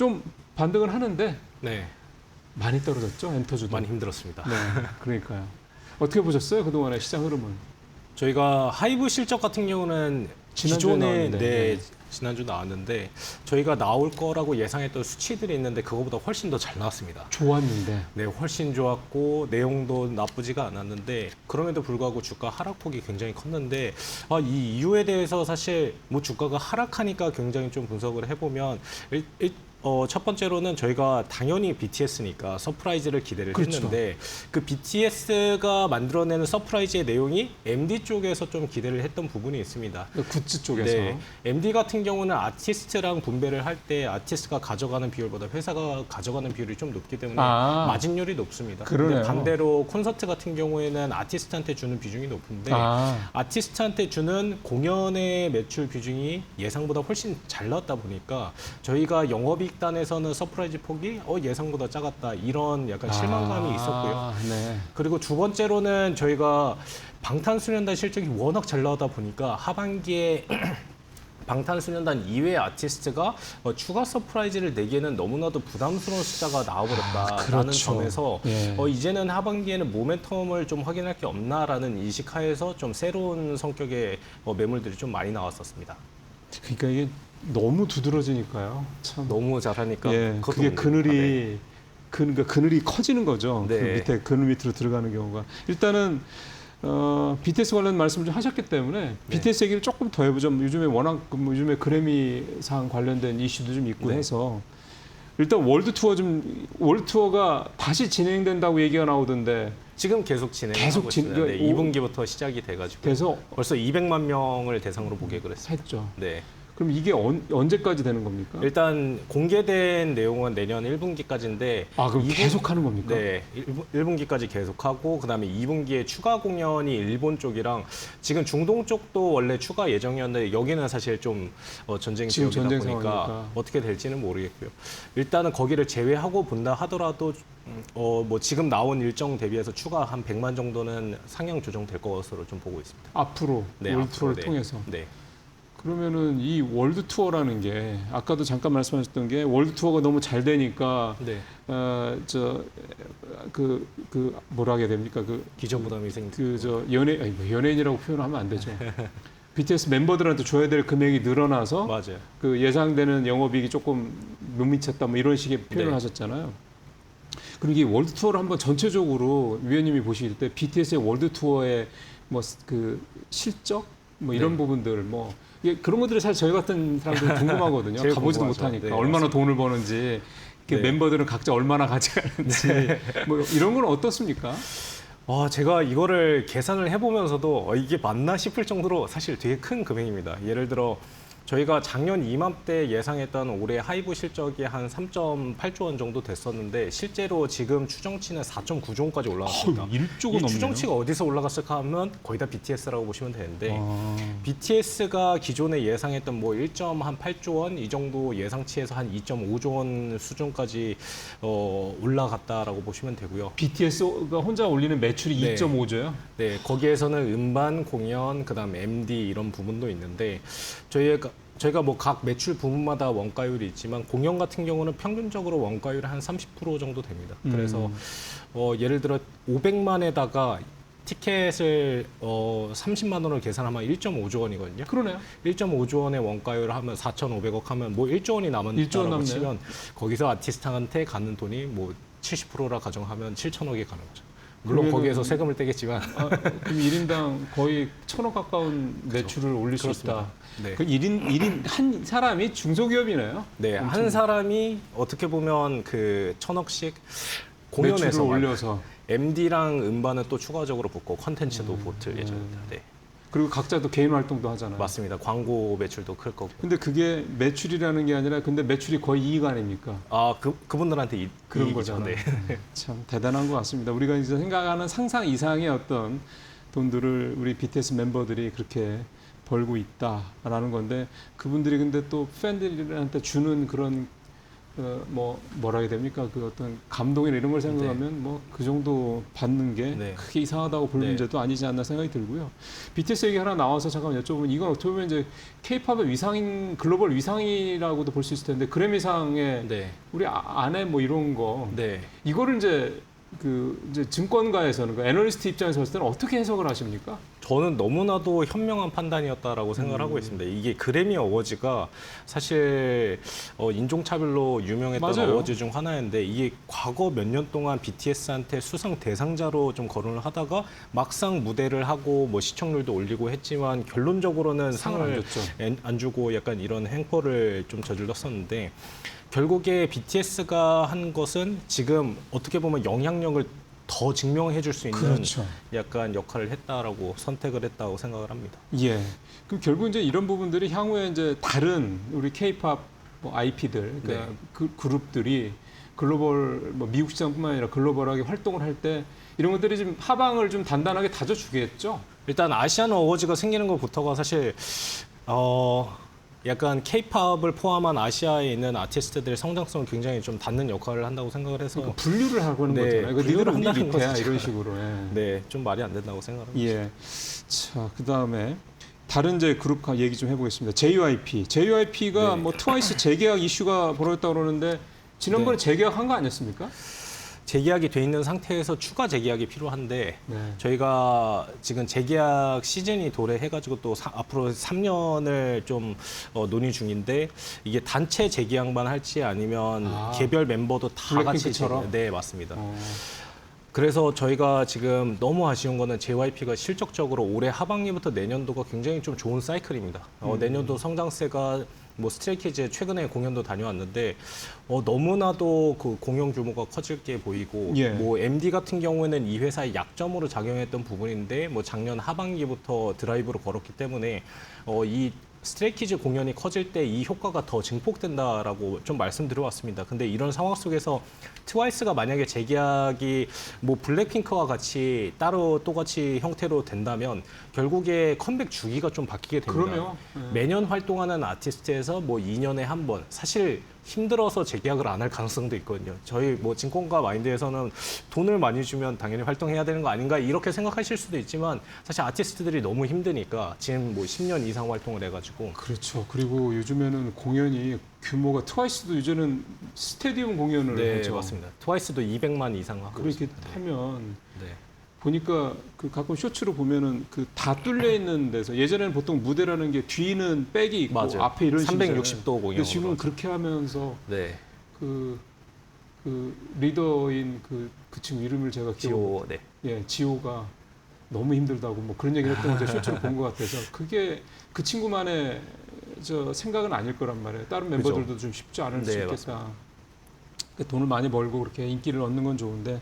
좀 반등은 하는데 네, 많이 떨어졌죠, 엔터주도. 많이 힘들었습니다. 네, 그러니까요. 어떻게 보셨어요, 그동안의 시장 흐름은? 저희가 하이브 실적 같은 경우는 지난주에 기존에 나왔는데, 네. 지난주 나왔는데 저희가 나올 거라고 예상했던 수치들이 있는데 그거보다 훨씬 더 잘 나왔습니다. 좋았는데. 네, 훨씬 좋았고 내용도 나쁘지가 않았는데 그럼에도 불구하고 주가 하락폭이 굉장히 컸는데 이 이유에 대해서 사실 뭐 주가가 하락하니까 굉장히 좀 분석을 해보면 첫 번째로는 저희가 당연히 BTS니까 서프라이즈를 기대를 그렇죠. 했는데 그 BTS가 만들어내는 서프라이즈의 내용이 MD 쪽에서 좀 기대를 했던 부분이 있습니다. 굿즈 쪽에서. 네, MD 같은 경우는 아티스트랑 분배를 할 때 아티스트가 가져가는 비율보다 회사가 가져가는 비율이 좀 높기 때문에 마진율이 높습니다. 그러네요. 근데 반대로 콘서트 같은 경우에는 아티스트한테 주는 비중이 높은데 아티스트한테 주는 공연의 매출 비중이 예상보다 훨씬 잘 나왔다 보니까 저희가 영업이익단에서는 서프라이즈 폭이 예상보다 작았다 이런 약간 실망감이 있었고요. 네. 그리고 두 번째로는 저희가 방탄소년단 실적이 워낙 잘 나오다 보니까 하반기에 방탄소년단 이외의 아티스트가 추가 서프라이즈를 내기에는 너무나도 부담스러운 숫자가 나와버렸다라는 그렇죠. 점에서 예. 이제는 하반기에는 모멘텀을 좀 확인할 게 없나라는 인식하에서 좀 새로운 성격의 매물들이 좀 많이 나왔었습니다. 그러니까 이게 너무 두드러지니까요. 참. 너무 잘하니까 예, 그것도 그게 문제입니다. 그늘이 그러니까 그늘이 커지는 거죠. 네. 그 밑에 그늘 밑으로 들어가는 경우가. 일단은 BTS 관련 말씀을 좀 하셨기 때문에 BTS 얘기를 조금 더 해보죠. 요즘에 워낙 요즘에 그래미상 관련된 이슈도 좀 있고 네. 해서 일단 월드 투어가 다시 진행된다고 얘기가 나오던데 지금 계속 진행하고 있습니다. 네, 2분기부터 시작이 돼가지고 그래서 벌써 200만 명을 대상으로 고객을 했습니다. 했죠. 네. 그럼 이게 언제까지 되는 겁니까? 일단 공개된 내용은 내년 1분기까지인데 그럼 계속 하는 겁니까? 네, 1분기까지 계속하고 그다음에 2분기에 추가 공연이 일본 쪽이랑 지금 중동 쪽도 원래 추가 예정이었는데 여기는 사실 좀 전쟁 지금 지역이다 전쟁 보니까 상황이니까. 어떻게 될지는 모르겠고요. 일단은 거기를 제외하고 본다 하더라도 뭐 지금 나온 일정 대비해서 추가 한 100만 정도는 상향 조정될 것으로 좀 보고 있습니다. 앞으로 네, 월드 앞으로, 투어를 네. 통해서. 네. 그러면은 이 월드 투어라는 게 아까도 잠깐 말씀하셨던 게 월드 투어가 너무 잘 되니까 네. 뭐라 해야 됩니까? 기저 부담이 연예인이라고 표현하면 안 되죠. BTS 멤버들한테 줘야 될 금액이 늘어나서 맞아요. 그 예상되는 영업이익이 조금 못 미쳤다 뭐 이런 식의 표현을 네. 하셨잖아요. 그리고 이 월드 투어를 한번 전체적으로 위원님이 보실 때 BTS의 월드 투어의 뭐 그 실적 뭐 이런 네. 부분들 뭐 그런 것들이 사실 저희 같은 사람들은 궁금하거든요. 제일 가보지도 궁금하죠. 못하니까 네, 얼마나 맞습니다. 돈을 버는지 네. 멤버들은 각자 얼마나 가져가는지 뭐 이런 건 어떻습니까? 제가 이거를 계산을 해보면서도 이게 맞나 싶을 정도로 사실 되게 큰 금액입니다. 예를 들어 저희가 작년 이맘때 예상했던 올해 하이브 실적이 한 3.8조 원 정도 됐었는데 실제로 지금 추정치는 4.9조 원까지 올라갔습니다. 1조가 이 넘네요. 추정치가 어디서 올라갔을까 하면 거의 다 BTS라고 보시면 되는데 BTS가 기존에 예상했던 뭐 1.8조 원 이 정도 예상치에서 한 2.5조 원 수준까지 올라갔다라고 보시면 되고요. BTS가 혼자 올리는 매출이 네. 2.5조요? 네, 거기에서는 음반, 공연, 그다음 MD 이런 부분도 있는데 저희가 뭐 각 매출 부문마다 원가율이 있지만 공연 같은 경우는 평균적으로 원가율이 한 30% 정도 됩니다. 그래서 예를 들어 500만에다가 티켓을 30만 원을 계산하면 1.5조 원이거든요. 그러네요. 1.5조 원의 원가율을 하면 4,500억 하면 뭐 1조 원이 1조 원 남았다고 남네요. 치면 거기서 아티스트한테 가는 돈이 뭐 70%라 가정하면 7천억이 가는 거죠. 물론 그러면은- 거기에서 세금을 떼겠지만 그럼 1인당 거의 1,000억 가까운 매출을 올릴 수 그렇습니다. 있다. 네. 그 1인 한 사람이 중소기업이네요. 네, 한 사람이 어떻게 보면 그 1,000억씩 공연에서 매출을 올려서 MD랑 음반은 또 추가적으로 붙고 컨텐츠도 붙을 예정입니다. 네, 그리고 각자도 개인 활동도 하잖아요. 맞습니다. 광고 매출도 클 거고. 근데 그게 매출이라는 게 아니라 근데 매출이 거의 이익 아닙니까? 그분들한테 그런 이익이죠. 거잖아요. 네. 참 대단한 것 같습니다. 우리가 이제 생각하는 상상 이상의 어떤 돈들을 우리 BTS 멤버들이 그렇게 벌고 있다라는 건데 그분들이 근데 또 팬들한테 주는 그런 뭐라 해야 됩니까? 그 어떤 감동이나 이런 걸 생각하면 뭐 그 정도 받는 게 네. 크게 이상하다고 볼 네. 문제도 아니지 않나 생각이 들고요. BTS 얘기 하나 나와서 잠깐 여쭤보면 이건 어떻게 보면 이제 K-팝의 위상인 글로벌 위상이라고도 볼 수 있을 텐데 그래미상에 네. 우리 안에 뭐 이런 거 네. 이거를 이제 증권가에서는 그 애널리스트 입장에서 봤을 때는 어떻게 해석을 하십니까? 저는 너무나도 현명한 판단이었다라고 생각을 하고 있습니다. 이게 그래미 어워즈가 사실 인종차별로 유명했던 맞아요. 어워즈 중 하나인데 이게 과거 몇 년 동안 BTS한테 수상 대상자로 좀 거론을 하다가 막상 무대를 하고 뭐 시청률도 올리고 했지만 결론적으로는 상을 안 상을 줬죠. 안 주고 약간 이런 행포를 좀 저질렀었는데 결국에 BTS가 한 것은 지금 어떻게 보면 영향력을 더 증명해 줄 수 있는 그렇죠. 약간 역할을 했다라고 선택을 했다고 생각을 합니다. 예. 그럼 결국 이제 이런 부분들이 향후에 이제 다른 우리 K-팝 뭐 IP들, 그러니까 네. 그 그룹들이 글로벌 뭐 미국 시장뿐만 아니라 글로벌하게 활동을 할 때 이런 것들이 좀 하방을 좀 단단하게 다져주겠죠. 일단 아시안 어워즈가 생기는 것부터가 사실 약간 K-팝을 포함한 아시아에 있는 아티스트들의 성장성을 굉장히 좀 닫는 역할을 한다고 생각을 해서 그러니까 분류를 하고 하는 네, 거잖아요. 그 분류를 니들은 우리 한다는 밑에야 거죠. 이런 식으로. 예. 네, 좀 말이 안 된다고 생각을 합니다. 예. 자, 그다음에 다른 이제 그룹 얘기 좀 해보겠습니다. JYP. JYP가 네. 뭐 트와이스 재계약 이슈가 벌어졌다고 그러는데 지난번에 네. 재계약한 거 아니었습니까? 재계약이 돼 있는 상태에서 추가 재계약이 필요한데 네. 저희가 지금 재계약 시즌이 도래해가지고 또 앞으로 3년을 좀 논의 중인데 이게 단체 재계약만 할지 아니면 아, 개별 멤버도 다 같이 블랙핑크처럼? 네, 맞습니다. 어. 그래서 저희가 지금 너무 아쉬운 거는 JYP가 실적적으로 올해 하반기부터 내년도가 굉장히 좀 좋은 사이클입니다. 내년도 성장세가 뭐 스트레이키즈 최근에 공연도 다녀왔는데 너무나도 그 공연 규모가 커질 게 보이고 예. 뭐 MD 같은 경우에는 이 회사의 약점으로 작용했던 부분인데 뭐 작년 하반기부터 드라이브로 걸었기 때문에 이 스트레이키즈 공연이 커질 때 이 효과가 더 증폭된다라고 좀 말씀드려왔습니다. 근데 이런 상황 속에서 트와이스가 만약에 재계약이 뭐 블랙핑크와 같이 따로 똑같이 형태로 된다면 결국에 컴백 주기가 좀 바뀌게 됩니다. 그러면 매년 활동하는 아티스트에서 뭐 2년에 한 번 사실 힘들어서 재계약을 안 할 가능성도 있거든요. 저희 뭐 증권가 마인드에서는 돈을 많이 주면 당연히 활동해야 되는 거 아닌가 이렇게 생각하실 수도 있지만 사실 아티스트들이 너무 힘드니까 지금 뭐 10년 이상 활동을 해가지고 그렇죠. 그리고 요즘에는 공연이 규모가 트와이스도 요즘은 스테디움 공연을 네 하죠. 맞습니다. 트와이스도 200만 이상 하고 그렇게 있습니다. 하면 네. 보니까 그 가끔 쇼츠로 보면은 그 다 뚫려 있는 데서 예전에는 보통 무대라는 게 뒤는 백이 있고 맞아요. 앞에 이런 식이잖아요. 360도 공연으로 근데 지금 하죠. 그렇게 하면서 네. 그 리더인 그 친구 이름을 제가 기억 지오 네. 예, 지호가 너무 힘들다고 뭐 그런 얘기를 했던 걸 제가 쇼츠로 본 것 같아서 그게 그 친구만의 저 생각은 아닐 거란 말이에요. 다른 그죠. 멤버들도 좀 쉽지 않을 수 네, 있겠다. 돈을 많이 벌고 그렇게 인기를 얻는 건 좋은데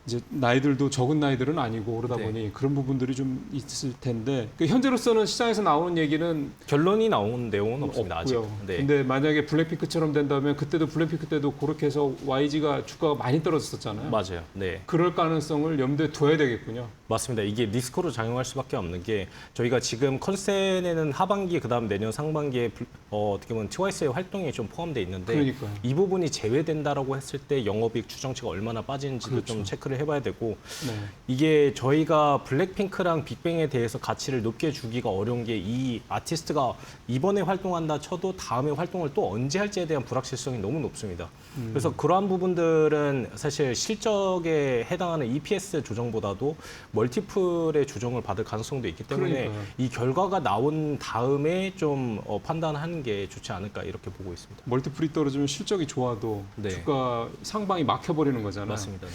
이제 나이들도 적은 나이들은 아니고 그러다 네. 보니 그런 부분들이 좀 있을 텐데 현재로서는 시장에서 나오는 얘기는 결론이 나온 내용은 없습니다. 아직. 없고요. 네. 근데 만약에 블랙핑크처럼 된다면 그때도 블랙핑크 때도 그렇게 해서 YG가 주가가 많이 떨어졌었잖아요. 맞아요. 네. 그럴 가능성을 염두에 둬야 되겠군요. 맞습니다. 이게 리스크로 작용할 수밖에 없는 게 저희가 지금 컨센에는 하반기 그다음 내년 상반기에 어떻게 보면 트와이스의 활동이 좀 포함되어 있는데 그러니까요. 이 부분이 제외된다라고 했을 때 영업이익 추정치가 얼마나 빠지는지도 그렇죠. 좀 체크를 해봐야 되고 네. 이게 저희가 블랙핑크랑 빅뱅에 대해서 가치를 높게 주기가 어려운 게 이 아티스트가 이번에 활동한다 쳐도 다음에 활동을 또 언제 할지에 대한 불확실성이 너무 높습니다. 그래서 그러한 부분들은 사실 실적에 해당하는 EPS 조정보다도 멀티플의 조정을 받을 가능성도 있기 때문에 그러니까요. 이 결과가 나온 다음에 좀 판단하는 게 좋지 않을까 이렇게 보고 있습니다. 멀티플이 떨어지면 실적이 좋아도 네. 주가 상방이 막혀버리는 거잖아요. 맞습니다. 네.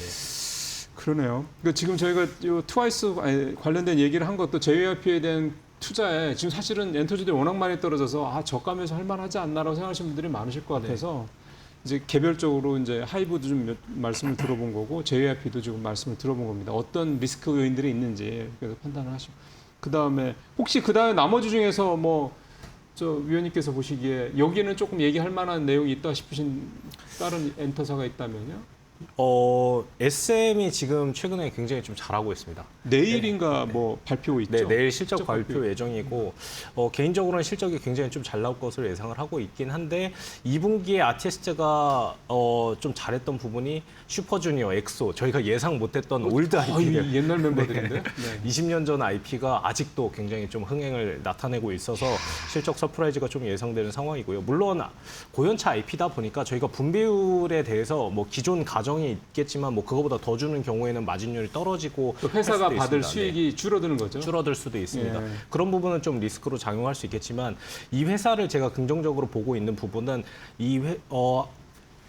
그러네요. 그러니까 지금 저희가 요 트와이스 관련된 얘기를 한 것도 JYP에 대한 투자에 지금 사실은 엔터지들이 워낙 많이 떨어져서 저가면서 할만하지 않나라고 생각하시는 분들이 많으실 것 같아서 이제 개별적으로 이제 하이브도 좀 말씀을 들어본 거고 JYP도 지금 말씀을 들어본 겁니다. 어떤 리스크 요인들이 있는지 그래서 판단을 하시고 그 다음에 혹시 그 다음에 나머지 중에서 뭐 저 위원님께서 보시기에 여기는 조금 얘기할 만한 내용이 있다 싶으신 다른 엔터사가 있다면요? SM이 지금 최근에 굉장히 좀 잘하고 있습니다. 내일인가 뭐 발표 있죠? 네, 내일 실적 실적 발표 발표. 예정이고 개인적으로는 실적이 굉장히 좀 잘 나올 것으로 예상을 하고 있긴 한데 2분기에 아티스트가 좀 잘했던 부분이 슈퍼주니어, 엑소 저희가 예상 못했던 올드 IP들 옛날 멤버들인데. 네. 20년 전 IP가 아직도 굉장히 좀 흥행을 나타내고 있어서 실적 서프라이즈가 좀 예상되는 상황이고요. 물론 고연차 IP다 보니까 저희가 분배율에 대해서 뭐 기존 가정이 있겠지만 뭐 그거보다 더 주는 경우에는 마진율이 떨어지고 또 회사가 할 수도 받을 있습니다. 수익이 줄어드는 거죠. 줄어들 수도 있습니다. 예. 그런 부분은 좀 리스크로 작용할 수 있겠지만 이 회사를 제가 긍정적으로 보고 있는 부분은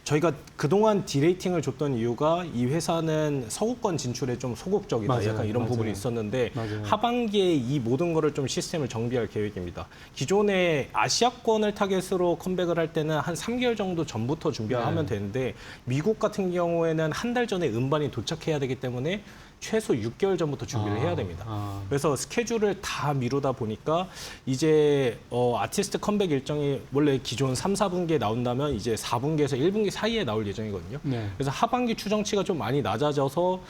저희가 그동안 디레이팅을 줬던 이유가 이 회사는 서구권 진출에 좀 소극적이다. 맞아요, 약간 이런 맞아요. 부분이 있었는데 맞아요. 하반기에 이 모든 거를 좀 시스템을 정비할 계획입니다. 기존에 아시아권을 타겟으로 컴백을 할 때는 한 3개월 정도 전부터 준비를 네. 하면 되는데 미국 같은 경우에는 한 달 전에 음반이 도착해야 되기 때문에 최소 6개월 전부터 준비를 해야 됩니다. 그래서 스케줄을 다 미루다 보니까 이제 아티스트 컴백 일정이 원래 기존 3, 4분기에 나온다면 이제 4분기에서 1분기 사이에 나올 예정이거든요. 네. 그래서 하반기 추정치가 좀 많이 낮아져서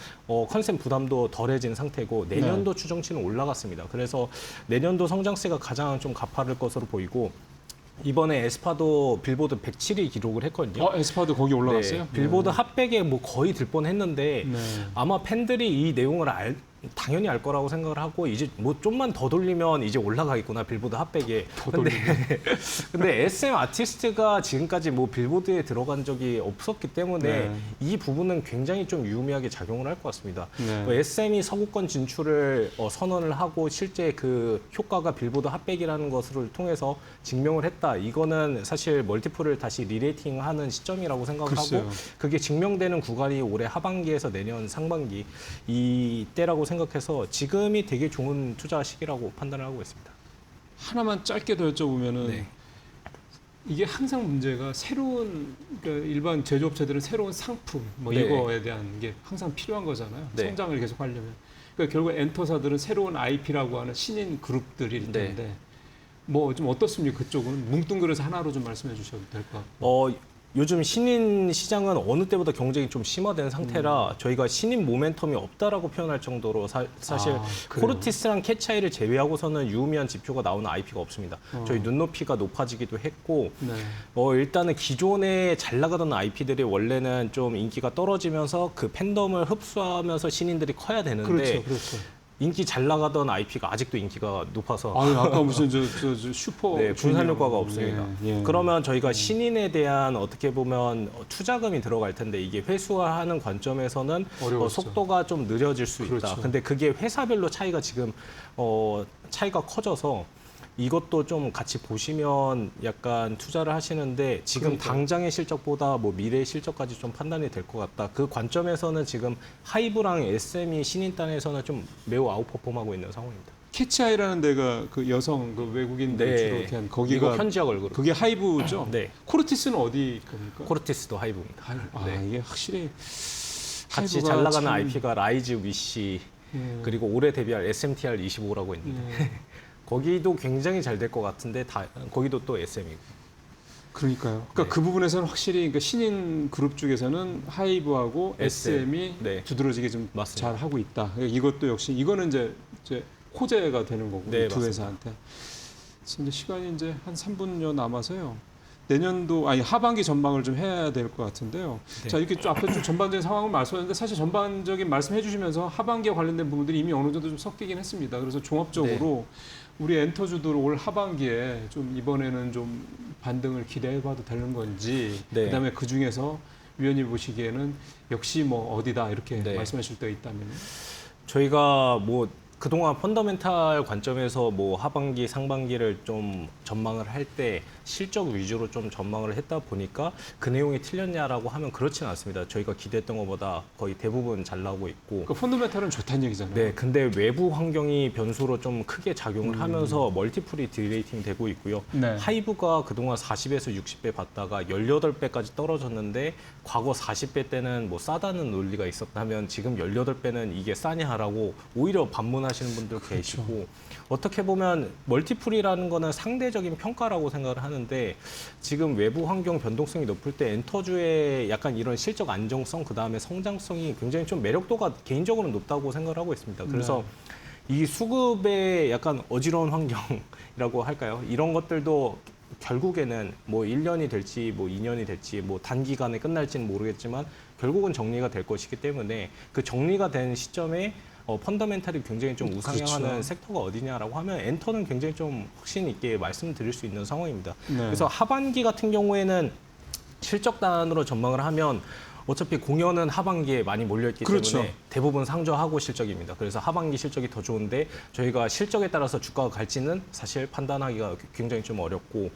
컨셉 부담도 덜해진 상태고 내년도 추정치는 올라갔습니다. 그래서 내년도 성장세가 가장 좀 가파를 것으로 보이고 이번에 에스파도 빌보드 107위 기록을 했거든요. 에스파도 거기 올라갔어요? 네, 빌보드 핫백에 뭐 거의 들 뻔했는데 네. 아마 팬들이 이 내용을 당연히 알 거라고 생각을 하고 이제 뭐 좀만 더 돌리면 이제 올라가겠구나 빌보드 핫백에. 근데 SM 아티스트가 지금까지 뭐 빌보드에 들어간 적이 없었기 때문에 네. 이 부분은 굉장히 좀 유의미하게 작용을 할 것 같습니다. 네. 뭐 SM이 서구권 진출을 선언을 하고 실제 그 효과가 빌보드 핫백이라는 것을 통해서 증명을 했다. 이거는 사실 멀티플을 다시 리레이팅하는 시점이라고 생각을 글쎄요. 하고 그게 증명되는 구간이 올해 하반기에서 내년 상반기 이때라고 생각해서 지금이 되게 좋은 투자 시기라고 판단을 하고 있습니다. 하나만 짧게 더 여쭤보면은 네. 이게 항상 문제가 새로운 그러니까 일반 제조업체들은 새로운 상품 뭐 네. 이거에 대한 게 항상 필요한 거잖아요. 네. 성장을 계속 하려면. 그러니까 결국 엔터사들은 새로운 IP라고 하는 신인 그룹들일 네. 텐데 뭐 좀 어떻습니까? 그쪽은 뭉뚱그려서 하나로 좀 말씀해 주셔도 될 것 같고. 요즘 신인 시장은 어느 때보다 경쟁이 좀 심화된 상태라 저희가 신인 모멘텀이 없다라고 표현할 정도로 사실 그래요? 코르티스랑 캐차이를 제외하고서는 유의미한 지표가 나오는 IP가 없습니다. 저희 눈높이가 높아지기도 했고 네. 일단은 기존에 잘 나가던 IP들이 원래는 좀 인기가 떨어지면서 그 팬덤을 흡수하면서 신인들이 커야 되는데 그렇죠, 그렇죠. 인기 잘 나가던 IP가 아직도 인기가 높아서 아유, 아까 무슨 저 슈퍼 네, 분산 주니어. 효과가 없습니다. 예, 예. 그러면 저희가 신인에 대한 어떻게 보면 투자금이 들어갈 텐데 이게 회수화하는 관점에서는 어려웠죠. 속도가 좀 느려질 수 있다. 그렇죠. 근데 그게 회사별로 차이가 지금 차이가 커져서 이것도 좀 같이 보시면 약간 투자를 하시는데 지금 그러니까요. 당장의 실적보다 뭐 미래의 실적까지 좀 판단이 될 것 같다. 그 관점에서는 지금 하이브랑 SM이 신인단에서는 좀 매우 아웃퍼폼하고 있는 상황입니다. 캐치아이라는 데가 그 여성 그 외국인들 주로 이렇게 한 거기가 미국 현지화 걸그룹. 그게 하이브죠? 네. 코르티스는 어디 겁니까? 코르티스도 하이브입니다. 네. 이게 확실히 같이 하이브가 잘 나가는 참- IP가 라이즈 위시 그리고 올해 데뷔할 SMTR 25라고 있는데 거기도 굉장히 잘 될 것 같은데 거기도 또 SM이고. 그러니까요. 그러니까 네. 그 부분에서는 확실히 그러니까 신인 그룹 중에서는 하이브하고 SM이 네. 두드러지게 좀 맞습니다. 잘 하고 있다. 그러니까 이것도 역시 이거는 이제 호재가 되는 거고 네, 이 두 맞습니다. 회사한테. 이제 시간이 이제 한 3분여 남아서요. 내년도 하반기 전망을 좀 해야 될 것 같은데요. 네. 자 이렇게 좀 앞에 좀 전반적인 상황을 말씀하셨는데 사실 전반적인 말씀해 주시면서 하반기에 관련된 부분들이 이미 어느 정도 좀 섞이긴 했습니다. 그래서 종합적으로 우리 엔터주들 올 하반기에 좀 이번에는 좀 반등을 기대해봐도 되는 건지 네. 그다음에 그 중에서 위원님 보시기에는 역시 뭐 어디다 이렇게 네. 말씀하실 때가 있다면 저희가 뭐 그동안 펀더멘탈 관점에서 뭐 하반기, 상반기를 좀 전망을 할 때 실적 위주로 좀 전망을 했다 보니까 그 내용이 틀렸냐라고 하면 그렇지는 않습니다. 저희가 기대했던 것보다 거의 대부분 잘 나오고 있고. 그 펀더멘탈은 좋다는 얘기잖아요. 네, 근데 외부 환경이 변수로 좀 크게 작용을 하면서 멀티플이 디레이팅 되고 있고요. 네. 하이브가 그동안 40에서 60배 받다가 18배까지 떨어졌는데 과거 40배 때는 뭐 싸다는 논리가 있었다면 지금 18배는 이게 싸냐라고 오히려 반문하시는 분들 계시고 어떻게 보면 멀티플이라는 거는 상대적인 평가라고 생각을 하는데 지금 외부 환경 변동성이 높을 때 엔터주의 약간 이런 실적 안정성 그다음에 성장성이 굉장히 좀 매력도가 개인적으로 높다고 생각을 하고 있습니다. 그래서 이 수급의 약간 어지러운 환경이라고 할까요? 이런 것들도 결국에는 뭐 1년이 될지 뭐 2년이 될지 뭐 단기간에 끝날지는 모르겠지만 결국은 정리가 될 것이기 때문에 그 정리가 된 시점에 펀더멘탈이 굉장히 좀 우상향하는 그렇죠. 섹터가 어디냐라고 하면 엔터는 굉장히 좀 확신 있게 말씀드릴 수 있는 상황입니다. 네. 그래서 하반기 같은 경우에는 실적 단으로 전망을 하면 어차피 공연은 하반기에 많이 몰려있기 그렇죠. 때문에 대부분 상저하고 실적입니다. 그래서 하반기 실적이 더 좋은데 저희가 실적에 따라서 주가가 갈지는 사실 판단하기가 굉장히 좀 어렵고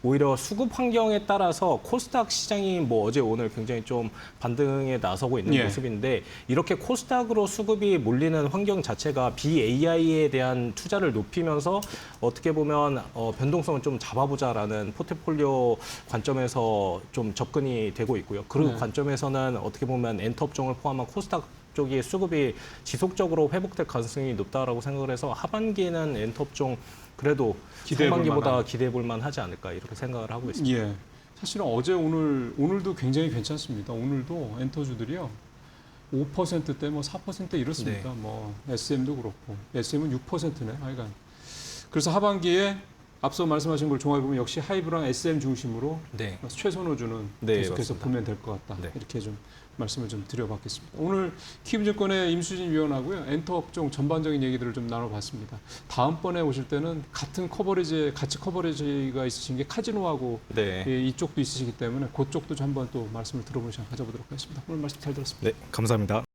오히려 수급 환경에 따라서 코스닥 시장이 뭐 어제 오늘 굉장히 좀 반등에 나서고 있는 예. 모습인데 이렇게 코스닥으로 수급이 몰리는 환경 자체가 BAI에 대한 투자를 높이면서 어떻게 보면 변동성을 좀 잡아보자라는 포트폴리오 관점에서 좀 접근이 되고 있고요. 그 네. 관점에서는 어떻게 보면 엔터업종을 포함한 코스닥 쪽이 수급이 지속적으로 회복될 가능성이 높다라고 생각을 해서 하반기에는 엔터업종 그래도 기대해 볼 상반기보다 만한. 기대해 볼 만하지 않을까 이렇게 생각을 하고 있습니다. 예. 사실은 어제 오늘도 굉장히 괜찮습니다. 오늘도 엔터주들이요. 5%대 뭐 4% 이렇습니다. 네. 뭐 SM도 그렇고 SM은 6%네. 하여간. 그래서 하반기에 앞서 말씀하신 걸 종합해 보면 역시 하이브랑 SM 중심으로 네. 최선호주는 네, 계속해서 맞습니다. 보면 될 것 같다. 네. 이렇게 좀 말씀을 좀 드려봤겠습니다. 오늘 키움증권의 임수진 위원하고요. 엔터 업종 전반적인 얘기들을 좀 나눠봤습니다. 다음번에 오실 때는 같은 같이 커버리지가 있으신 게 카지노하고 네. 이쪽도 있으시기 때문에 그쪽도 좀 한번 또 말씀을 들어보는 시간 가져보도록 하겠습니다. 오늘 말씀 잘 들었습니다. 네, 감사합니다.